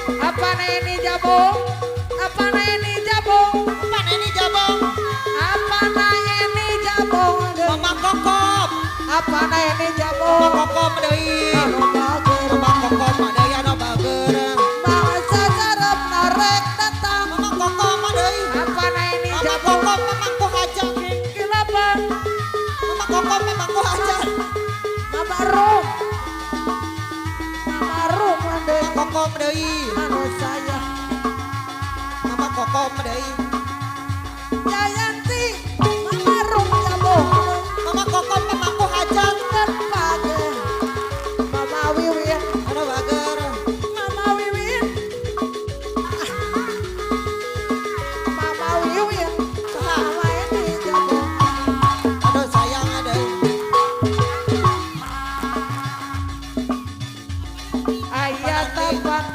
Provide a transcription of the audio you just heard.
Apa ini jabong? Apa ini jabong? Apa ini jabong? Apa ini jabong? Mama kokop. Apa ini Mama jabong? kokop deui. Anu bager Mama kokop deui anu bager. bangsa sarep narek datang. Mama kokop deui. Apa ini Mama jabong? kokop memang ku hajar. Kenapa? Mama kokop memang ku hajar. Mama rum. Mama rum Mama kokop deui. anu saya. Mama kokop deui.